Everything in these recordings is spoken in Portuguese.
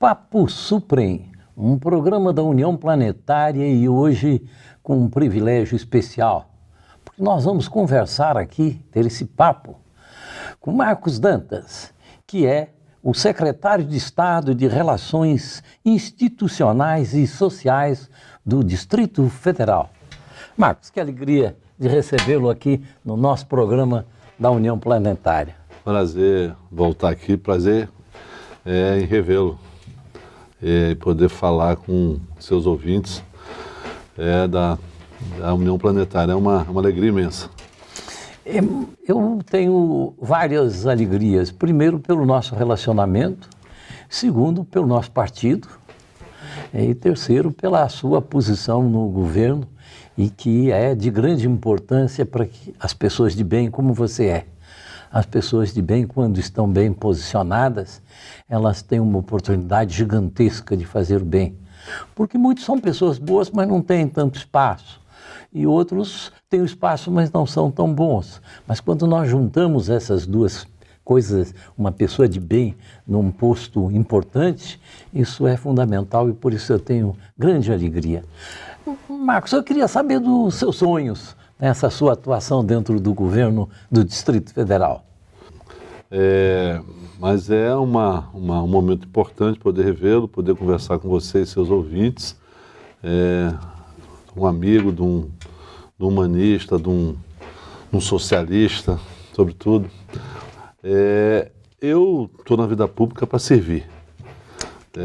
Papo Suprem, um programa da União Planetária e hoje com um privilégio especial, porque nós vamos conversar aqui, ter esse papo, com Marcos Dantas, que é o secretário de Estado de Relações Institucionais e Sociais do Distrito Federal. Marcos, que alegria de recebê-lo aqui no nosso programa da União Planetária. Prazer voltar aqui, prazer em revê-lo e poder falar com seus ouvintes da União Planetária. É uma alegria imensa. Eu tenho várias alegrias. Primeiro, pelo nosso relacionamento. Segundo, pelo nosso partido. E terceiro, pela sua posição no governo e que é de grande importância para as pessoas de bem como você é. As pessoas de bem, quando estão bem posicionadas, elas têm uma oportunidade gigantesca de fazer o bem. Porque muitos são pessoas boas, mas não têm tanto espaço. E outros têm o espaço, mas não são tão bons. Mas quando nós juntamos essas duas coisas, uma pessoa de bem num posto importante, isso é fundamental e por isso eu tenho grande alegria. Marcos, eu queria saber dos seus sonhos nessa sua atuação dentro do governo do Distrito Federal. Mas é um momento importante poder revê-lo, poder conversar com você e seus ouvintes, um amigo, de um humanista, de um socialista, sobretudo. Eu estou na vida pública para servir.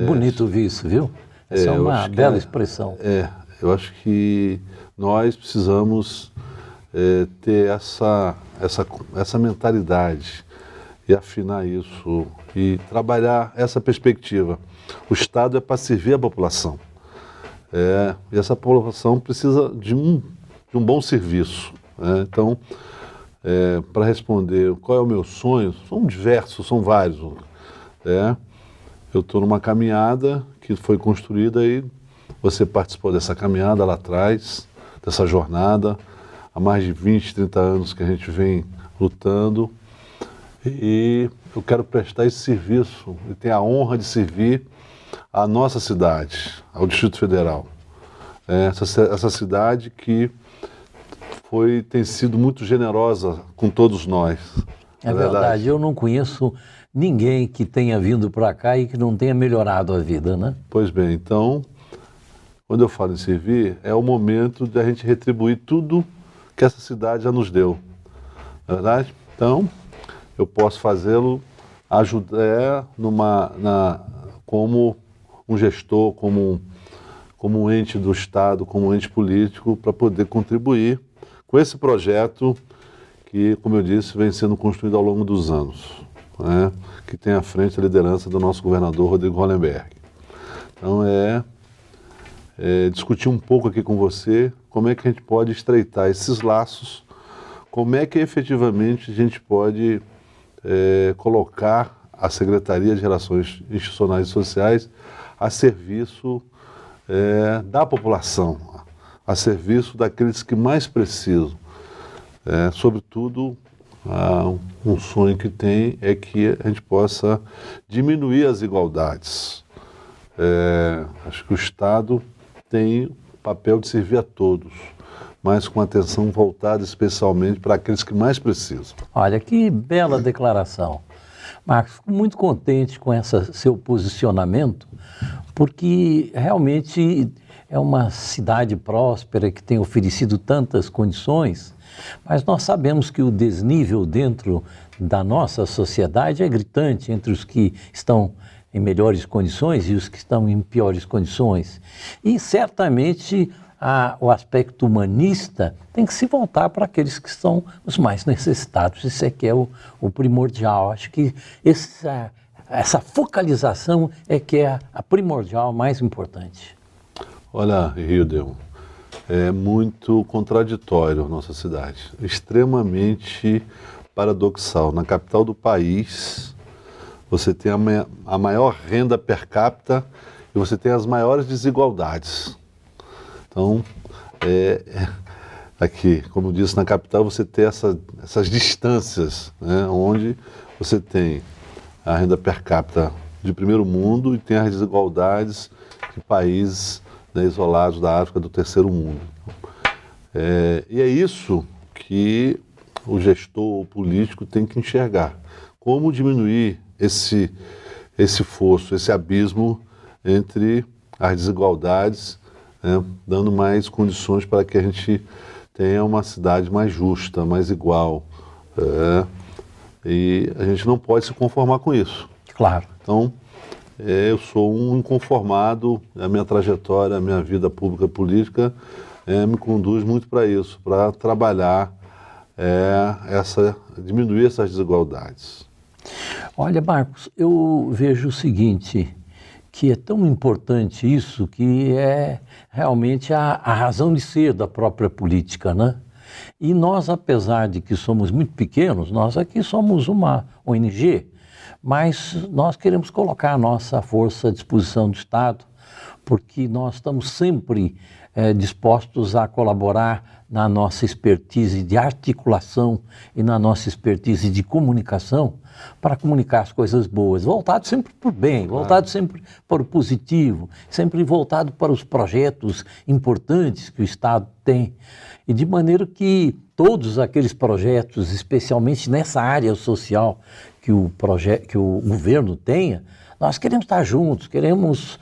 Bonito ouvir isso, viu? Essa é uma bela expressão. Eu acho que nós precisamos ter essa mentalidade e afinar isso e trabalhar essa perspectiva. O Estado é para servir a população. E essa população precisa de um bom serviço. Então, para responder qual é o meu sonho, são diversos, são vários. Eu estou numa caminhada que foi construída e você participou dessa caminhada lá atrás, dessa jornada, há mais de 20, 30 anos que a gente vem lutando e eu quero prestar esse serviço e ter a honra de servir a nossa cidade, ao Distrito Federal. Essa cidade que tem sido muito generosa com todos nós. É verdade, eu não conheço ninguém que tenha vindo para cá e que não tenha melhorado a vida, né? Pois bem, então, quando eu falo em servir, é o momento de a gente retribuir tudo que essa cidade já nos deu. Não é verdade? Então, eu posso fazê-lo como um gestor, como um ente do Estado, como um ente político, para poder contribuir com esse projeto que, como eu disse, vem sendo construído ao longo dos anos, que tem à frente a liderança do nosso governador Rodrigo Hollenberg. Então, discutir um pouco aqui com você como é que a gente pode estreitar esses laços, como é que efetivamente a gente pode colocar a Secretaria de Relações Institucionais e Sociais a serviço da população, a serviço daqueles que mais precisam. Sobretudo, um sonho que tem é que a gente possa diminuir as desigualdades. Acho que o Estado tem o papel de servir a todos, mas com atenção voltada especialmente para aqueles que mais precisam. Olha, que bela declaração. Marcos, fico muito contente com esse seu posicionamento, porque realmente é uma cidade próspera que tem oferecido tantas condições, mas nós sabemos que o desnível dentro da nossa sociedade é gritante entre os que estão em melhores condições e os que estão em piores condições. E certamente o aspecto humanista tem que se voltar para aqueles que são os mais necessitados. Isso é que é o primordial. Acho que essa focalização é que é a primordial, mais importante. Olha, Hildel, é muito contraditório a nossa cidade, extremamente paradoxal. Na capital do país, você tem a maior renda per capita e você tem as maiores desigualdades. Então, aqui, como eu disse, na capital você tem essas distâncias, onde você tem a renda per capita de primeiro mundo e tem as desigualdades de países, né, isolados da África do terceiro mundo. E é isso que o gestor, o político tem que enxergar. Como diminuir esse fosso, esse abismo entre as desigualdades, né, dando mais condições para que a gente tenha uma cidade mais justa, mais igual. E a gente não pode se conformar com isso. Claro. Então, eu sou um inconformado, a minha trajetória, a minha vida pública política me conduz muito para isso, para trabalhar, diminuir essas desigualdades. Olha, Marcos, eu vejo o seguinte, que é tão importante isso, que é realmente a razão de ser da própria política, né? E nós, apesar de que somos muito pequenos, nós aqui somos uma ONG, mas nós queremos colocar a nossa força à disposição do Estado, porque nós estamos sempre dispostos a colaborar na nossa expertise de articulação e na nossa expertise de comunicação para comunicar as coisas boas, voltado sempre para o bem, voltado sempre para o positivo, sempre voltado para os projetos importantes que o Estado tem. E de maneira que todos aqueles projetos, especialmente nessa área social que o governo tenha, nós queremos estar juntos, queremos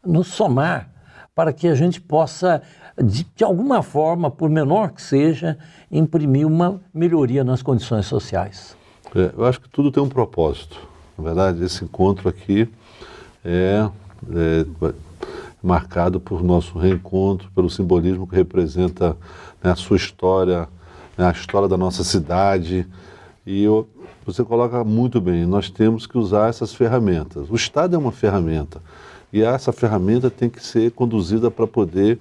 nos somar para que a gente possa, de alguma forma, por menor que seja, imprimir uma melhoria nas condições sociais. Eu acho que tudo tem um propósito. Na verdade, esse encontro aqui é marcado por nosso reencontro, pelo simbolismo que representa, né, a sua história, né, a história da nossa cidade. E você coloca muito bem, nós temos que usar essas ferramentas. O Estado é uma ferramenta. E essa ferramenta tem que ser conduzida para poder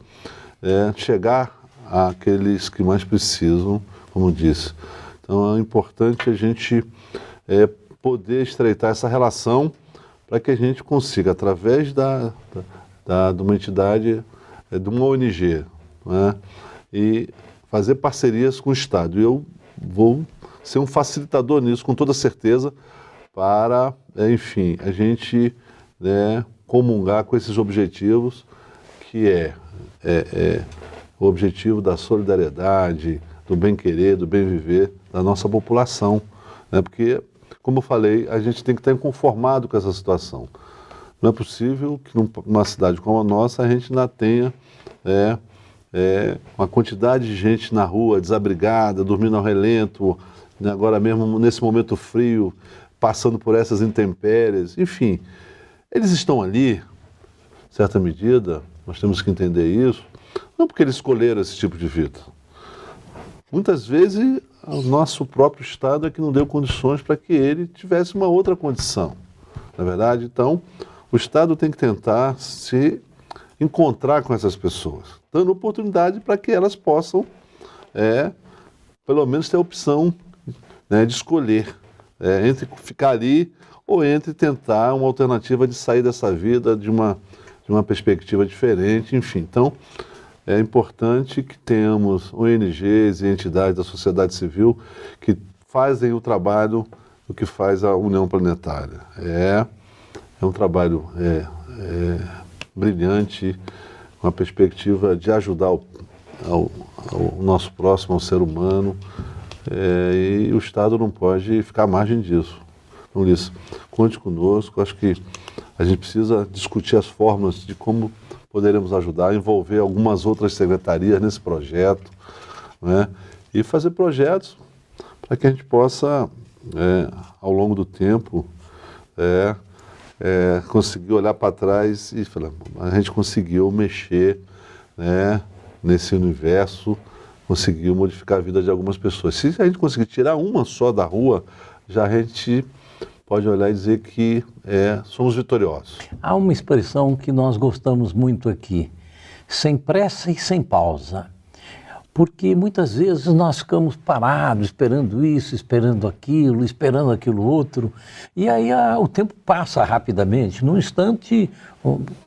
chegar àqueles que mais precisam, como disse. Então é importante a gente poder estreitar essa relação para que a gente consiga, através de uma entidade, de uma ONG, né, e fazer parcerias com o Estado. E eu vou ser um facilitador nisso, com toda certeza, para, enfim, a gente comungar com esses objetivos, que é o objetivo da solidariedade, do bem-querer, do bem-viver da nossa população, né? Porque, como eu falei, a gente tem que estar inconformado com essa situação. Não é possível que numa cidade como a nossa a gente ainda tenha uma quantidade de gente na rua, desabrigada, dormindo ao relento, né? Agora mesmo nesse momento frio, passando por essas intempéries, enfim. Eles estão ali, em certa medida, nós temos que entender isso, não porque eles escolheram esse tipo de vida. Muitas vezes o nosso próprio Estado é que não deu condições para que ele tivesse uma outra condição. Na verdade, então, o Estado tem que tentar se encontrar com essas pessoas, dando oportunidade para que elas possam, pelo menos, ter a opção, né, de escolher entre ficar ali ou entre tentar uma alternativa de sair dessa vida de uma perspectiva diferente, enfim. Então, é importante que tenhamos ONGs e entidades da sociedade civil que fazem o trabalho do que faz a União Planetária. É um trabalho brilhante, com a perspectiva de ajudar o nosso próximo, ao ser humano, e o Estado não pode ficar à margem disso. Então, isso, conte conosco. Acho que a gente precisa discutir as formas de como poderemos ajudar, envolver algumas outras secretarias nesse projeto, né? E fazer projetos para que a gente possa, ao longo do tempo, conseguir olhar para trás e falar, a gente conseguiu mexer, né, nesse universo, conseguiu modificar a vida de algumas pessoas. Se a gente conseguir tirar uma só da rua, já a gente pode olhar e dizer que somos vitoriosos. Há uma expressão que nós gostamos muito aqui, sem pressa e sem pausa, porque muitas vezes nós ficamos parados, esperando isso, esperando aquilo outro, e aí o tempo passa rapidamente. Num instante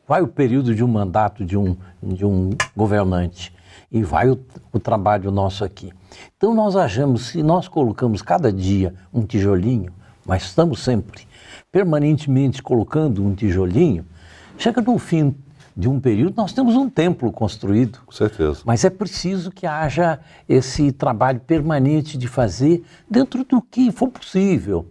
vai o período de um mandato de um governante e vai o trabalho nosso aqui. Então nós achamos, se nós colocamos cada dia um tijolinho, mas estamos sempre, permanentemente colocando um tijolinho, chega no fim de um período, nós temos um templo construído. Com certeza. Mas é preciso que haja esse trabalho permanente de fazer dentro do que for possível,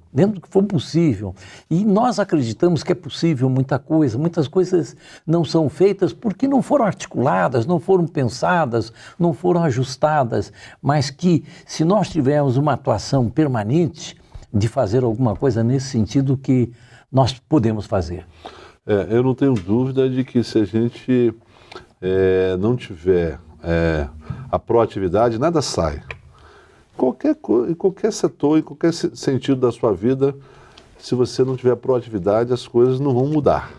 E nós acreditamos que é possível muitas coisas não são feitas porque não foram articuladas, não foram pensadas, não foram ajustadas, mas que se nós tivermos uma atuação permanente de fazer alguma coisa nesse sentido que nós podemos fazer. Eu não tenho dúvida de que se a gente não tiver a proatividade, nada sai. Em qualquer setor, em qualquer sentido da sua vida, se você não tiver proatividade, as coisas não vão mudar.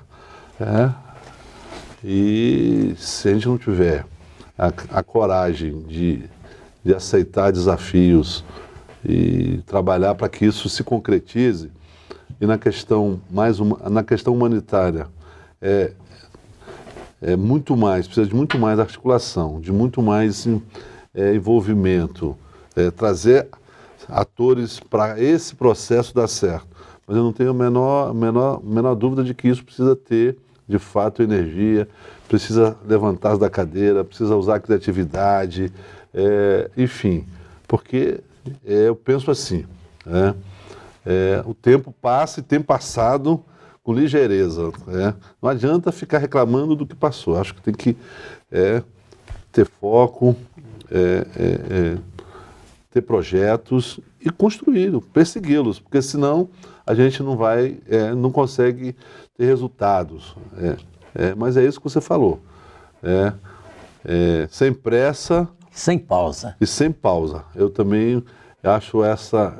E se a gente não tiver a coragem de aceitar desafios e trabalhar para que isso se concretize, e na questão humanitária, precisa de muito mais articulação, de muito mais envolvimento, trazer atores para esse processo dar certo. Mas eu não tenho a menor dúvida de que isso precisa ter, de fato, energia, precisa levantar da cadeira, precisa usar a criatividade, enfim, porque eu penso assim, o tempo passa e tem passado com ligeireza. Não adianta ficar reclamando do que passou. Acho que tem que ter foco, ter projetos e construí-los, persegui-los, porque senão a gente não consegue ter resultados. Mas é isso que você falou. Sem pressa. Sem pausa. E sem pausa. Eu também acho essa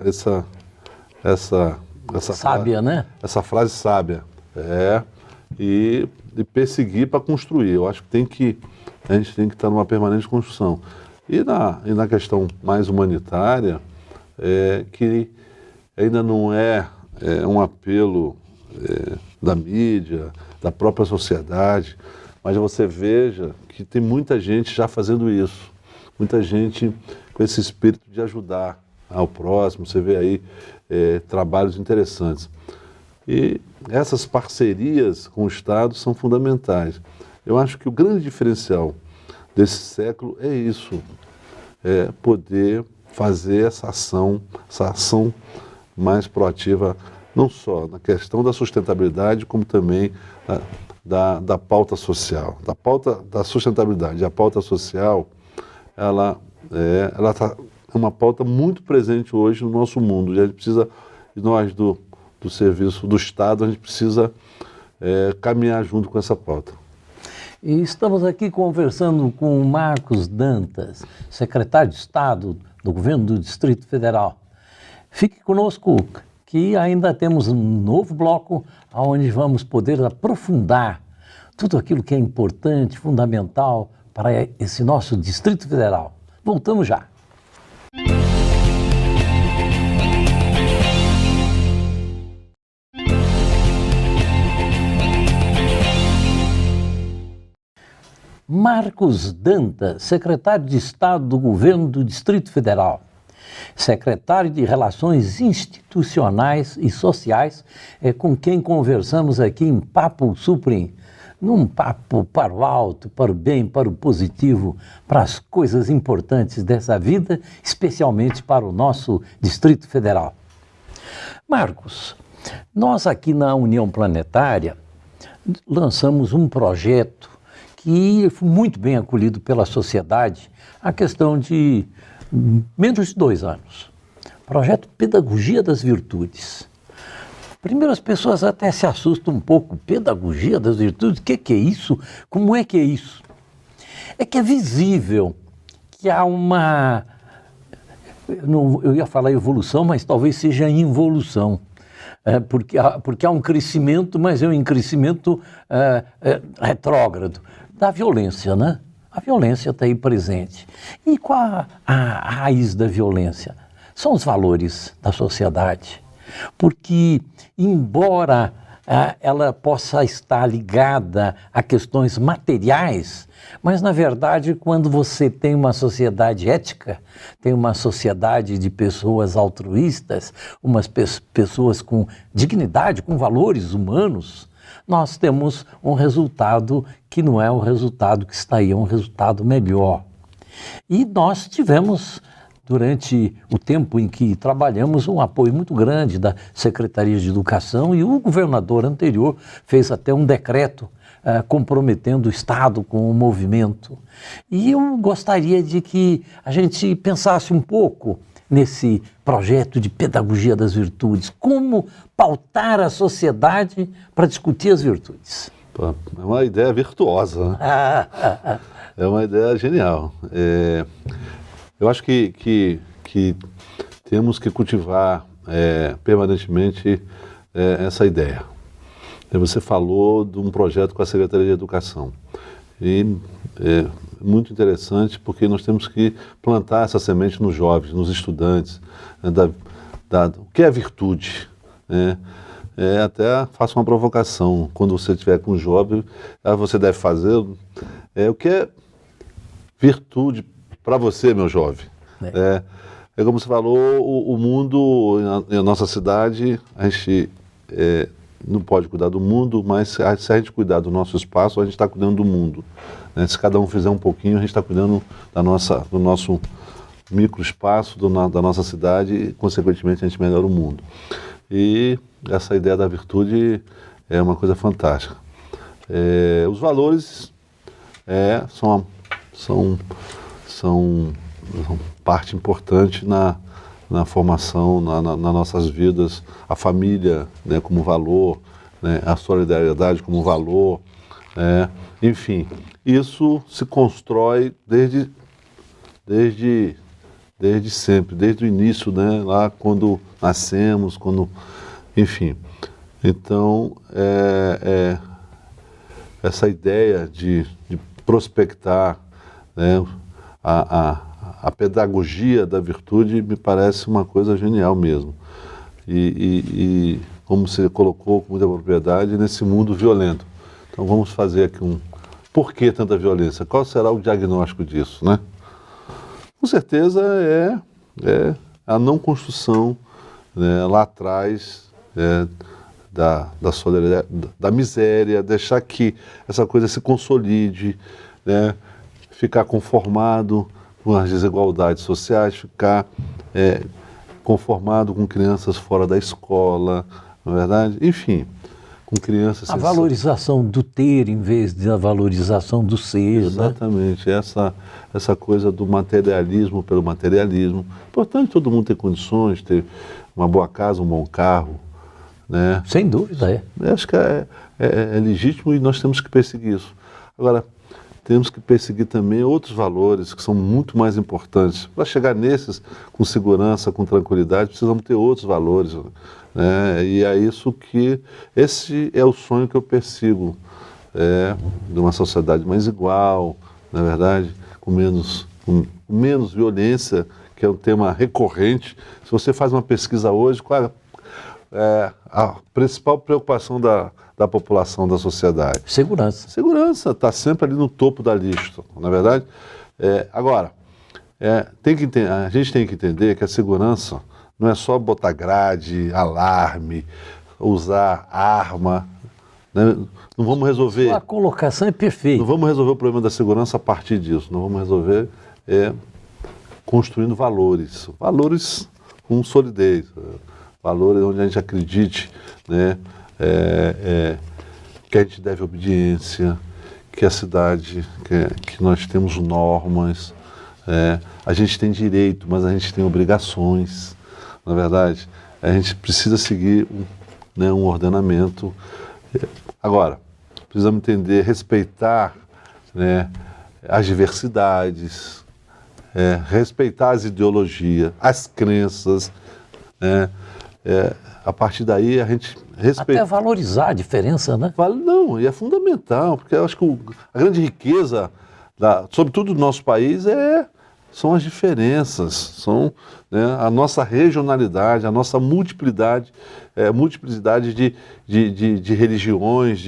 sábia, né? Essa frase sábia. E perseguir para construir. Eu acho que a gente tem que estar numa permanente construção. E na questão mais humanitária, que ainda não é um apelo da mídia, da própria sociedade, mas você veja que tem muita gente já fazendo isso. Muita gente com esse espírito de ajudar ao próximo. Você vê aí trabalhos interessantes. E essas parcerias com o Estado são fundamentais. Eu acho que o grande diferencial desse século é isso, poder fazer essa ação mais proativa, não só na questão da sustentabilidade, como também da pauta social. Da pauta da sustentabilidade. A pauta social, ela está uma pauta muito presente hoje no nosso mundo. A gente precisa, nós do serviço do Estado, a gente precisa caminhar junto com essa pauta. E estamos aqui conversando com o Marcos Dantas, secretário de Estado do Governo do Distrito Federal. Fique conosco, que ainda temos um novo bloco onde vamos poder aprofundar tudo aquilo que é importante, fundamental para esse nosso Distrito Federal. Voltamos já. Marcos Dantas, secretário de Estado do Governo do Distrito Federal, secretário de Relações Institucionais e Sociais, com quem conversamos aqui em Papo Suprim, num papo para o alto, para o bem, para o positivo, para as coisas importantes dessa vida, especialmente para o nosso Distrito Federal. Marcos, nós aqui na União Planetária lançamos um projeto que foi muito bem acolhido pela sociedade, a questão de menos de 2 anos. Projeto Pedagogia das Virtudes. Primeiro as pessoas até se assustam um pouco. Pedagogia das Virtudes? O que é isso? Como é que é isso? É que é visível que há uma... eu ia falar evolução, mas talvez seja involução. Porque há um crescimento, mas é um crescimento retrógrado da violência, né? A violência está aí presente. E qual a raiz da violência? São os valores da sociedade. Porque, embora ela possa estar ligada a questões materiais, mas, na verdade, quando você tem uma sociedade ética, tem uma sociedade de pessoas altruístas, umas pessoas com dignidade, com valores humanos, nós temos um resultado que não é o resultado que está aí, é um resultado melhor. E nós tivemos, durante o tempo em que trabalhamos, um apoio muito grande da Secretaria de Educação, e o governador anterior fez até um decreto comprometendo o Estado com o movimento. E eu gostaria de que a gente pensasse um pouco nesse projeto de pedagogia das virtudes, como pautar a sociedade para discutir as virtudes. É uma ideia virtuosa, né? É uma ideia genial. Eu acho que temos que cultivar permanentemente essa ideia. Você falou de um projeto com a Secretaria de Educação. E é muito interessante porque nós temos que plantar essa semente nos jovens, nos estudantes, né, o que é virtude, né? Até faço uma provocação, quando você estiver com um jovem, você deve fazer o que é virtude para você, meu jovem. É como você falou, o mundo, na nossa cidade, a gente não pode cuidar do mundo, mas se a gente cuidar do nosso espaço, a gente está cuidando do mundo. Né? Se cada um fizer um pouquinho, a gente está cuidando do nosso microespaço, da nossa cidade, e, consequentemente, a gente melhora o mundo. E essa ideia da virtude é uma coisa fantástica. Os valores são parte importante na formação, nas nossas vidas, a família, né, como valor, né, a solidariedade como valor, enfim, isso se constrói desde sempre, desde o início, né, lá quando nascemos, enfim. Então, essa ideia de prospectar, né, a pedagogia da virtude me parece uma coisa genial mesmo. E como você colocou com muita propriedade, nesse mundo violento. Então vamos fazer aqui por que tanta violência? Qual será o diagnóstico disso, né? Com certeza é a não construção, né, lá atrás, da solidariedade, da miséria, deixar que essa coisa se consolide, né, ficar conformado com as desigualdades sociais, ficar conformado com crianças fora da escola, não é verdade? Enfim, com crianças... A valorização do ter em vez da valorização do ser. Exatamente, né? Essa coisa do materialismo pelo materialismo. Importante todo mundo ter condições, ter uma boa casa, um bom carro, né? Sem dúvida, Acho que é legítimo e nós temos que perseguir isso. Agora, temos que perseguir também outros valores que são muito mais importantes. Para chegar nesses com segurança, com tranquilidade, precisamos ter outros valores, né? E é isso esse é o sonho que eu persigo, de uma sociedade mais igual, na verdade, com menos violência, que é um tema recorrente. Se você faz uma pesquisa hoje, qual é a principal preocupação da população, da sociedade? Segurança. Segurança, está sempre ali no topo da lista, na verdade. Agora, a gente tem que entender que a segurança não é só botar grade, alarme, usar arma, né? Não vamos resolver... A colocação é perfeita. Não vamos resolver o problema da segurança a partir disso, não vamos resolver construindo valores com solidez, valores onde a gente acredite, né? Que a gente deve obediência, que a cidade, que nós temos normas, a gente tem direito, mas a gente tem obrigações, na verdade. A gente precisa seguir um ordenamento. Agora, precisamos entender, respeitar, né, as diversidades, respeitar as ideologias, as crenças, né? A partir daí a gente respeita. Até valorizar a diferença, né? Não, e é fundamental, porque eu acho que a grande riqueza, sobretudo do nosso país, é são as diferenças, são, né, a nossa regionalidade, a nossa multiplicidade, multiplicidade de religiões,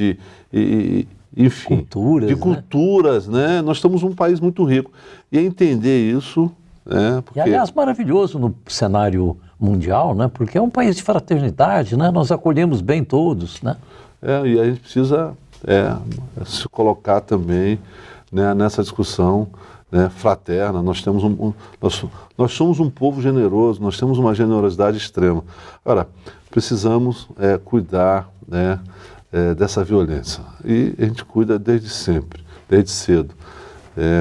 enfim, culturas, de culturas, né? Nós estamos um país muito rico. E entender isso, né? E, aliás, maravilhoso no cenário mundial, né? Porque é um país de fraternidade, né? Nós acolhemos bem todos, né? E a gente precisa se colocar também, né, nessa discussão, né, fraterna. Nós temos nós somos um povo generoso, nós temos uma generosidade extrema. Agora, precisamos cuidar, né, dessa violência. E a gente cuida desde sempre, desde cedo,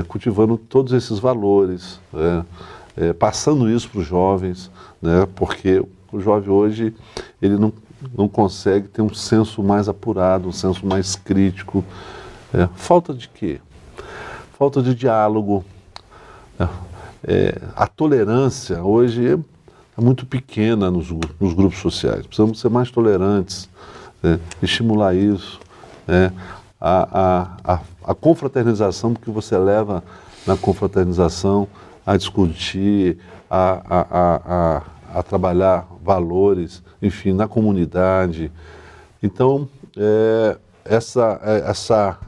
cultivando todos esses valores, passando isso para os jovens, né, porque o jovem hoje ele não consegue ter um senso mais apurado, um senso mais crítico. Falta de quê? Falta de diálogo. A tolerância hoje é muito pequena nos grupos sociais. Precisamos ser mais tolerantes, né? Estimular isso, né? A confraternização, porque você leva na confraternização a discutir, a trabalhar valores, enfim, na comunidade. Então,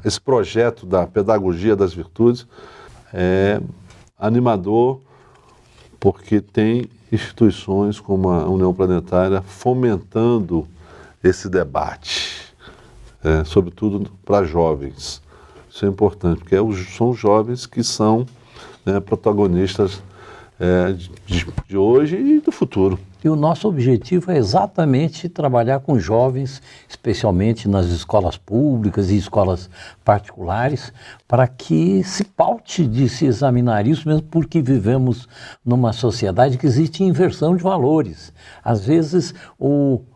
esse projeto da pedagogia das virtudes é animador, porque tem instituições como a União Planetária fomentando esse debate, sobretudo para jovens. Isso é importante, porque são os jovens que são, né, protagonistas de hoje e do futuro. E o nosso objetivo é exatamente trabalhar com jovens, especialmente nas escolas públicas e escolas particulares, para que se paute de se examinar isso, mesmo porque vivemos numa sociedade que existe inversão de valores. Às vezes,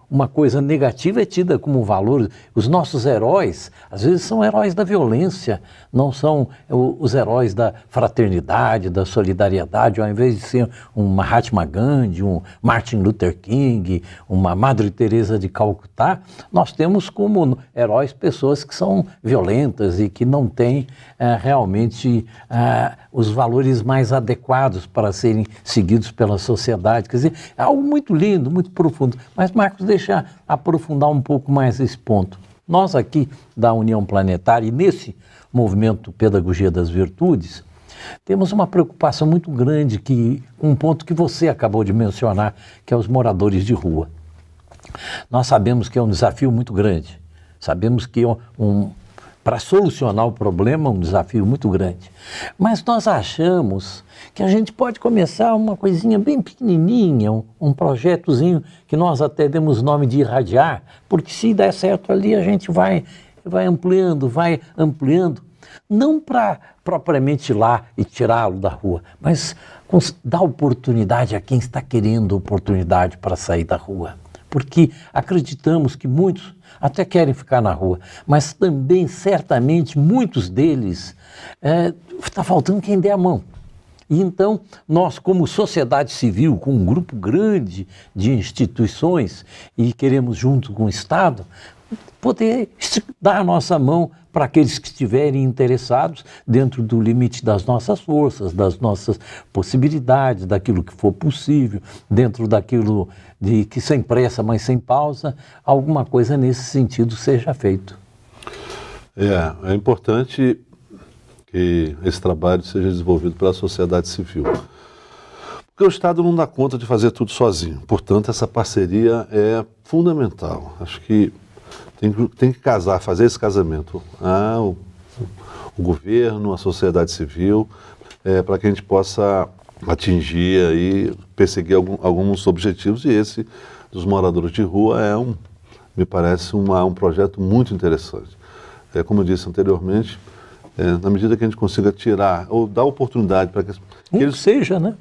uma coisa negativa é tida como valor. Os nossos heróis, às vezes, são heróis da violência, não são os heróis da fraternidade, da solidariedade. Ao invés de ser um Mahatma Gandhi, um Martin Luther King, uma Madre Teresa de Calcutá, nós temos como heróis pessoas que são violentas e que não têm realmente os valores mais adequados para serem seguidos pela sociedade. Quer dizer, é algo muito lindo, muito profundo. Mas, Marcos, deixa aprofundar um pouco mais esse ponto. Nós aqui da União Planetária e nesse movimento Pedagogia das Virtudes, temos uma preocupação muito grande, um ponto que você acabou de mencionar, que é os moradores de rua. Nós sabemos que é um desafio muito grande, sabemos que para solucionar o problema é um desafio muito grande, mas nós achamos que a gente pode começar uma coisinha bem pequenininha, um projetozinho que nós até demos nome de irradiar, porque se der certo ali a gente vai ampliando, não para propriamente ir lá e tirá-lo da rua, mas dar oportunidade a quem está querendo oportunidade para sair da rua. Porque acreditamos que muitos até querem ficar na rua, mas também, certamente, muitos deles está faltando quem dê a mão. E então, nós, como sociedade civil, com um grupo grande de instituições, e queremos, junto com o Estado, poder dar a nossa mão para aqueles que estiverem interessados dentro do limite das nossas forças, das nossas possibilidades, daquilo que for possível, dentro daquilo de que sem pressa, mas sem pausa, alguma coisa nesse sentido seja feito. É importante que esse trabalho seja desenvolvido pela sociedade civil. Porque o Estado não dá conta de fazer tudo sozinho. Portanto, essa parceria é fundamental. Acho que tem que casar, fazer esse casamento. O governo, a sociedade civil, para que a gente possa atingir e perseguir alguns objetivos. E esse dos moradores de rua me parece um projeto muito interessante. Como eu disse anteriormente, na medida que a gente consiga tirar ou dar oportunidade para que eles seja, né?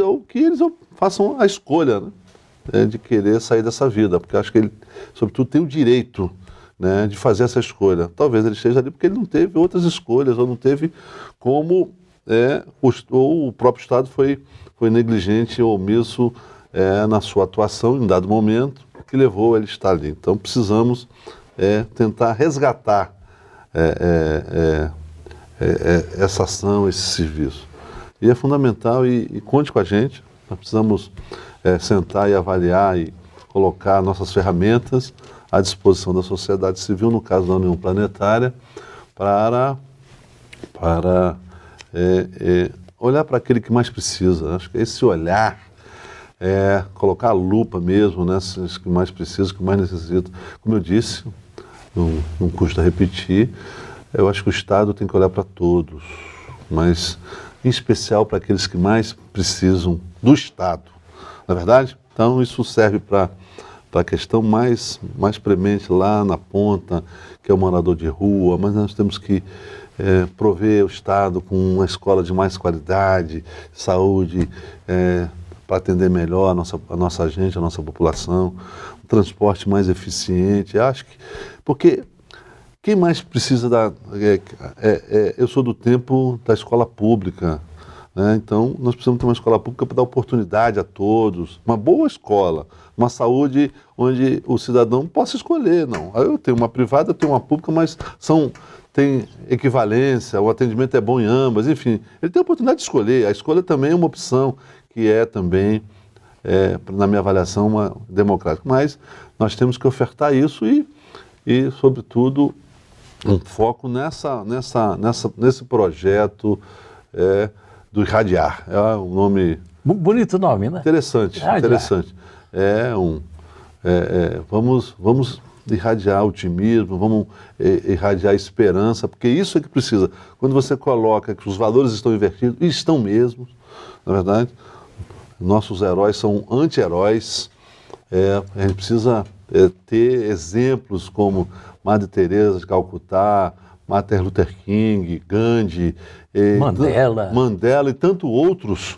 Ou que eles façam a escolha, né? De querer sair dessa vida, porque acho que ele, sobretudo, tem o direito, né, de fazer essa escolha. Talvez ele esteja ali porque ele não teve outras escolhas, ou não teve como, ou o próprio Estado foi negligente ou omisso na sua atuação em dado momento, que levou ele a estar ali. Então precisamos tentar resgatar essa ação, esse serviço. E é fundamental, e conte com a gente, nós precisamos sentar e avaliar e colocar nossas ferramentas à disposição da sociedade civil, no caso da União Planetária, para olhar para aquele que mais precisa. Acho que esse olhar, colocar a lupa mesmo nesses que mais precisam, que mais necessitam. Como eu disse, não custa repetir, eu acho que o Estado tem que olhar para todos, mas em especial para aqueles que mais precisam do Estado. Não é verdade? Então isso serve para a questão mais premente lá na ponta, que é o morador de rua, mas nós temos que prover o Estado com uma escola de mais qualidade, saúde, para atender melhor a nossa gente, a nossa população, um transporte mais eficiente. Acho que, porque quem mais precisa eu sou do tempo da escola pública, né? Então nós precisamos ter uma escola pública para dar oportunidade a todos, uma boa escola, uma saúde onde o cidadão possa escolher. Não, eu tenho uma privada, eu tenho uma pública, mas tem equivalência, o atendimento é bom em ambas, enfim, ele tem a oportunidade de escolher. A escolha também é uma opção que é também, na minha avaliação, uma democrática. Mas nós temos que ofertar isso e sobretudo, um foco nesse projeto do Irradiar. É um nome... Bonito nome, né? Interessante, Irradiar. interessante. Vamos irradiar otimismo, vamos irradiar esperança, porque isso é que precisa. Quando você coloca que os valores estão invertidos, e estão mesmo, na verdade, nossos heróis são anti-heróis, a gente precisa ter exemplos como Madre Teresa de Calcutá, Martin Luther King, Gandhi, Mandela e tantos outros.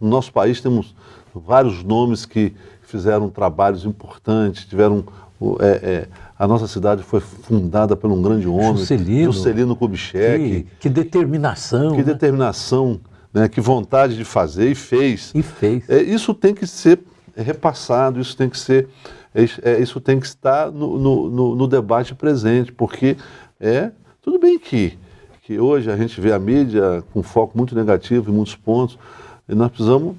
No nosso país temos vários nomes que fizeram trabalhos importantes, a nossa cidade foi fundada por um grande homem, Juscelino Kubitschek. Que determinação. Que determinação, né? Que vontade de fazer, e fez. Isso tem que ser repassado, isso tem que estar no debate presente, porque tudo bem que hoje a gente vê a mídia com foco muito negativo em muitos pontos, e nós precisamos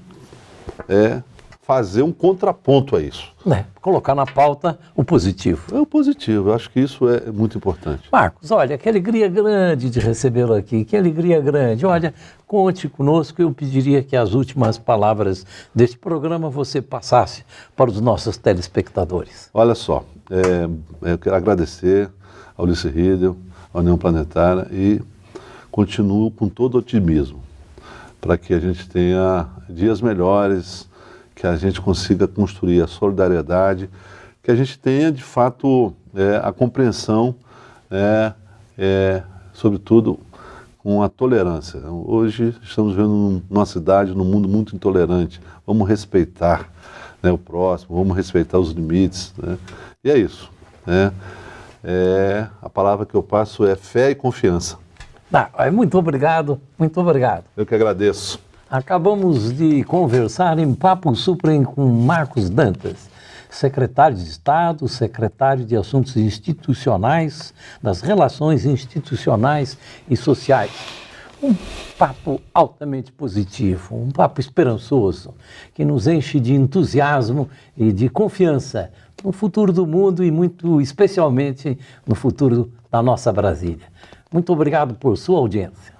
fazer um contraponto a isso. Colocar na pauta o positivo. É o positivo, eu acho que isso é muito importante. Marcos, olha, que alegria grande de recebê-lo aqui, que alegria grande. Olha, conte conosco, eu pediria que as últimas palavras deste programa você passasse para os nossos telespectadores. Olha só, eu quero agradecer ao Ulisses Riedel, à União Planetária, e continuo com todo otimismo para que a gente tenha dias melhores, que a gente consiga construir a solidariedade, que a gente tenha, de fato, a compreensão, sobretudo, com a tolerância. Hoje estamos vendo uma cidade, num mundo muito intolerante. Vamos respeitar, o próximo, vamos respeitar os limites. E é isso. A palavra que eu passo é fé e confiança. Muito obrigado, muito obrigado. Eu que agradeço. Acabamos de conversar em Papo Suprem com Marcos Dantas, secretário de Estado, secretário de Assuntos Institucionais, das Relações Institucionais e Sociais. Um papo altamente positivo, um papo esperançoso, que nos enche de entusiasmo e de confiança no futuro do mundo e muito especialmente no futuro da nossa Brasília. Muito obrigado por sua audiência.